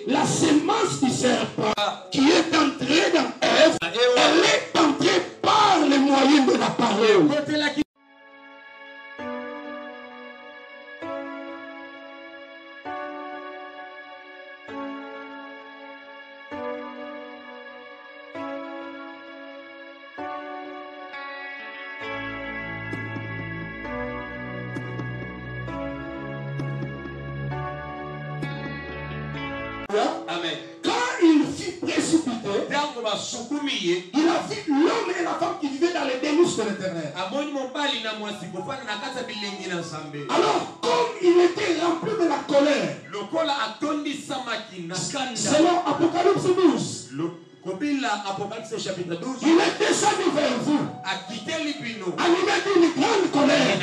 la semence du serpent qui est entrée dans Ève, elle est entrée par le moyen de la parole. Amen. Quand il fut précipité, il a vu l'homme et la femme qui vivaient dans les délices de l'Éternel. Alors, comme il était rempli de la colère, selon Apocalypse 12, il est descendu vers vous, animé d'une grande colère,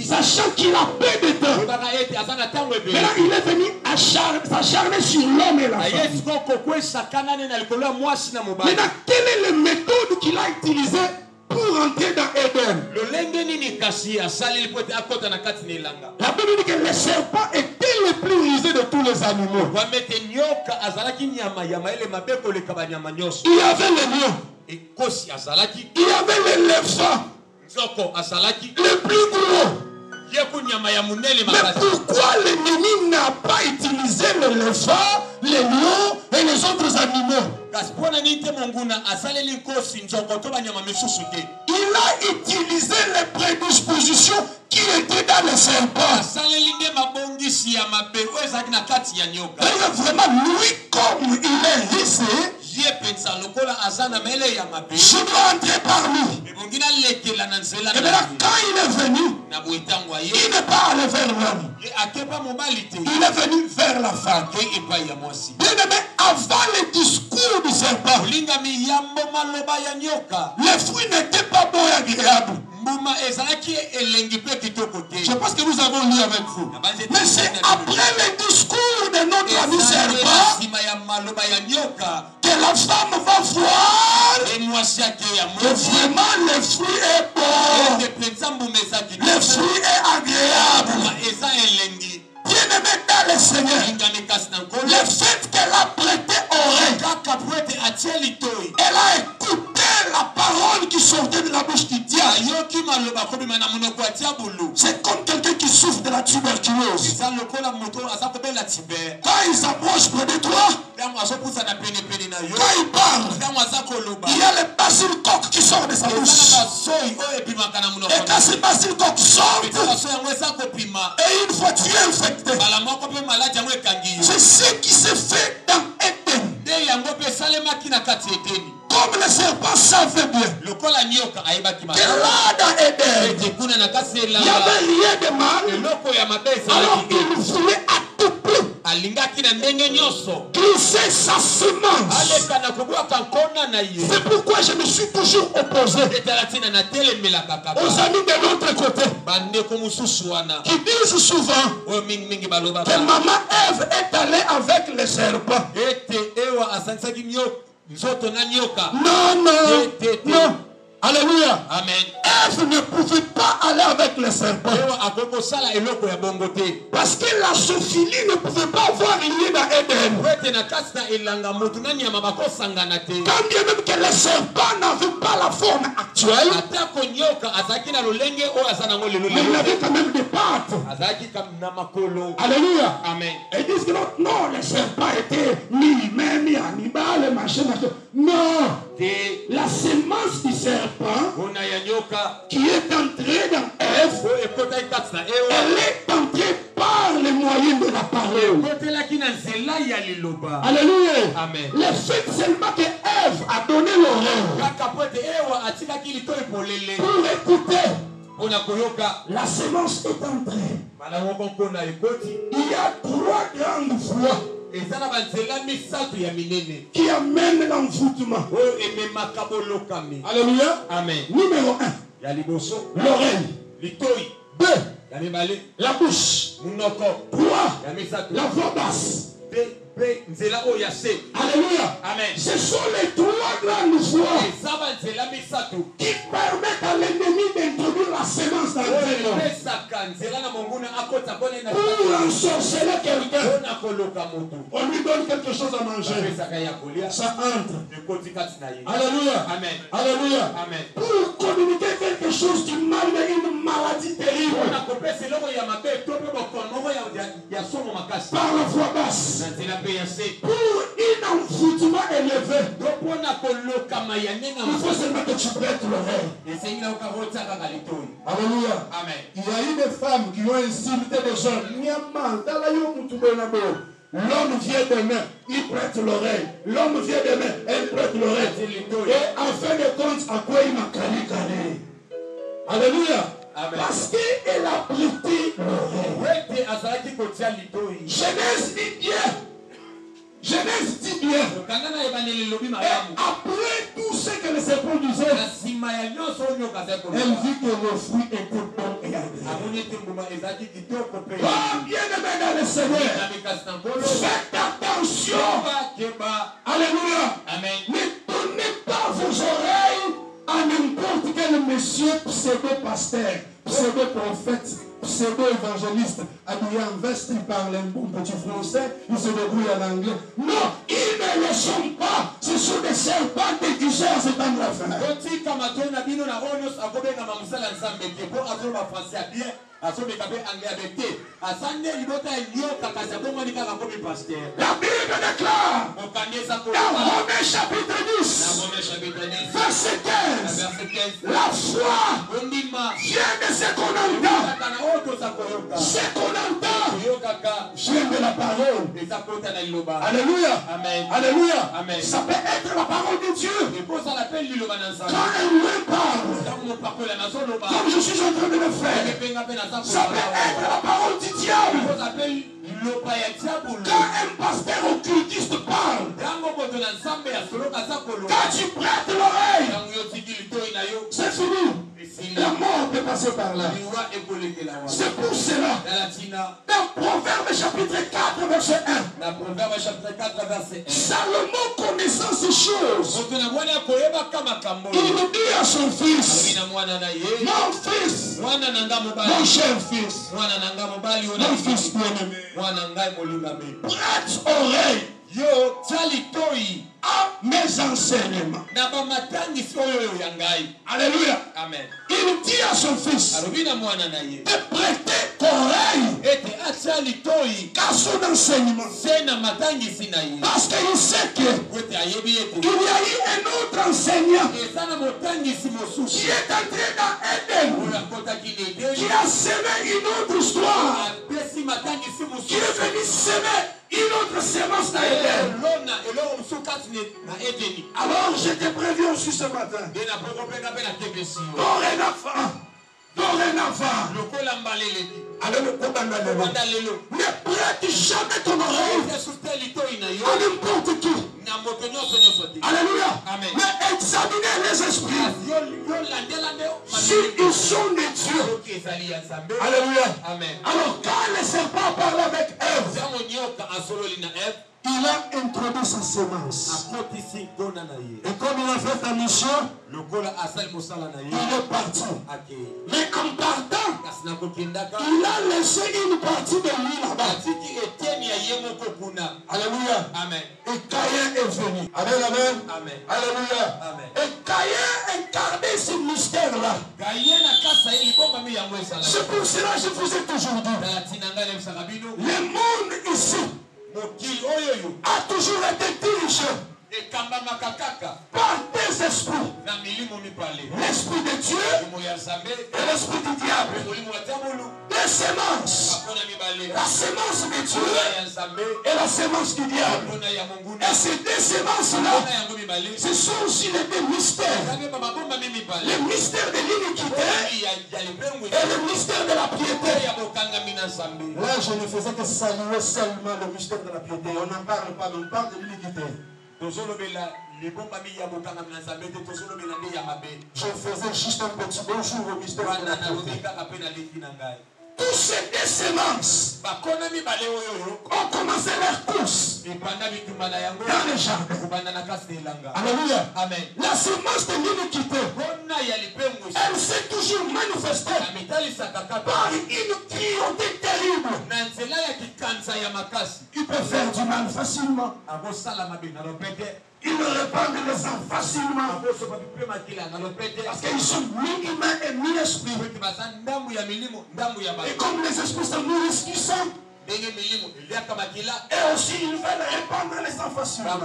sachant qu'il a peu de temps. Maintenant, il est venu s'acharner sur l'homme et la femme. Maintenant, quelle est la méthode qu'il a utilisée pour entrer dans Éden? La Bible dit que le serpent était le plus rusé de tous les animaux. Il y avait le lion, il y avait l'éléphant, le plus gros. Mais pourquoi l'ennemi n'a pas utilisé l'éléphant, les lions et les autres animaux? Il a utilisé les prédispositions qui étaient dans le serpent. Vraiment, lui, comme il est risé, je dois entrer par lui. Et maintenant, quand il est venu, il n'est pas allé vers l'homme. Il est venu vers la femme. Bien aimé, avant le discours du serpent, les fruits n'étaient pas bons et agréables. Je pense que nous avons lu avec vous. Mais c'est après le discours de notre ami serpent que la femme va voir que vraiment le fruit est bon. Le fruit est agréable. Bien-aimé dans le Seigneur, le fait qu'elle a prêté oreille, elle a écouté la parole qui sortait de la bouche du diable. C'est comme quelqu'un qui souffre de la tuberculose. Quand il s'approche près de toi, quand il parle, il y a le basiliscoque qui sort de sa bouche. Et quand ce basiliscoque sort, et une fois tu es infecté, c'est ce qui se fait dans Éden. Comme le serpent savait bien que là dans Éden, il y avait rien de mal. Alors il voulait à tout prix glisser sa semence. C'est pourquoi je me suis toujours opposé aux amis de l'autre côté qui disent souvent que maman Ève est allée avec le serpent. Non. Alléluia. Amen. Ève ne pouvait pas aller avec le serpent. Parce que la zoophilie ne pouvait pas avoir lieu dans Éden. Quand bien même que le serpent n'avait pas la forme actuelle, mais il avait quand même des pattes. Alléluia. Amen. Et ils disent que non, le serpent était ni humain, ni animal, machin. Non. La semence du serpent qui est entrée dans Ève, elle est entrée par le moyen de la parole. Alléluia. Amen. Le fait seulement que Ève a donné l'oreille pour écouter, la semence est entrée. Il y a 3 grandes voies qui amènent l'envoûtement. Alléluia. Amen. Numéro 1, l'oreille. 2, la bouche. 3, la voix basse. Alléluia. Amen. Ce sont les 3 grandes voies qui permettent à l'ennemi d'introduire la sémence dans le terreau. Pour ensorceler quelqu'un, on lui donne quelque chose à manger. Ça entre. Alléluia. Amen. Alléluia. Amen. Pour communiquer quelque chose du mal, mais une maladie terrible. Par la voix basse. Pour un envoûtement élevé. Il faut seulement que tu prêtes l'oreille. Alléluia. Amen. Il y a eu des femmes qui ont insulté des hommes. L'homme vient demain, il prête l'oreille. L'homme vient demain, elle prête l'oreille. Et en fin de compte, à quoi il m'a calé. Alléluia. Amen. Parce qu'elle a prêté l'oreille. Genèse dit bien. Genèse dit bien. Et après tout ce que le serpent disait, elle vit que le fruit était bon et agréable. Oh, bien aimé dans le Seigneur, faites attention. Alléluia. Amen. Ne donnez pas vos oreilles à n'importe quel monsieur pseudo-pasteur, pseudo-prophète, pseudo-évangéliste, habillé en veste, il parle un bon petit français, il se débrouille en anglais. Non, ils ne le sont pas. Ce sont des serpents déguisés à cet endroit. La Bible déclare dans Romains chapitre 10, verset 15, la foi vient de ce qu'on entend. Ce qu'on entend vient de la parole. Alléluia. Amen. Alléluia. Amen. Ça peut être la parole de Dieu. Quand elle me parle, comme je suis en train de le faire, ça peut être la parole du diable. Quand un pasteur occultiste parle, quand tu prêtes l'oreille, c'est fini. La mort peut passer par là. C'est pour cela. Dans Proverbe chapitre 4, verset 1. Salomon connaissant ces choses, il dit à son fils, mon fils, mon cher fils, mon fils bien-aimé, prête oreille à mes enseignements. Alléluia. Amen. Il dit à son fils de prêter oreille à son enseignement. Parce qu'il sait qu'il y a eu un autre enseignant qui est entré dans Eden, qui a semé une autre histoire, qui est venu semer une autre semence dans Eden. Alors je t'ai prévu aussi ce matin. Dorénavant. Ne prête jamais ton oreille à n'importe qui. Alléluia. Amen. Mais examinez les esprits. S'ils sont de Dieu. Alléluia. Amen. Alors quand le serpent parle avec Ève, il a introduit sa semence. Et comme il a fait sa mission, il est parti. Mais en partant, il a laissé une partie de lui là-bas. Alléluia. Amen. Et Caïn est venu. Amen, amen. Amen. Alléluia. Amen. Et Caïn incarnait ce mystère-là. C'est pour cela que je vous ai toujours dit. Le monde ici a toujours été dirigé par des esprits. L'esprit de Dieu et l'esprit du diable. Des semences. La semence de Dieu et la semence du diable. Et ces deux semences-là, ce sont aussi les deux mystères. Le mystère de l'iniquité et le mystère de la piété. Là, je ne faisais que saluer seulement le mystère de la piété. On n'en parle pas, on parle de l'iniquité. Je faisais juste un petit bonjour au mystère de la piété. Tous ces deux semences ont commencé leur course. dans le jardin. Alléluia. Amen. La semence de l'iniquité, elle s'est toujours manifestée par une cruauté terrible. Il peut faire du mal facilement. Il le répand les gens facilement. Parce qu'ils sont mi-humains et mi-esprits. Et comme les esprits sont nourrissent du sang, et aussi ils veulent répandre les gens facilement.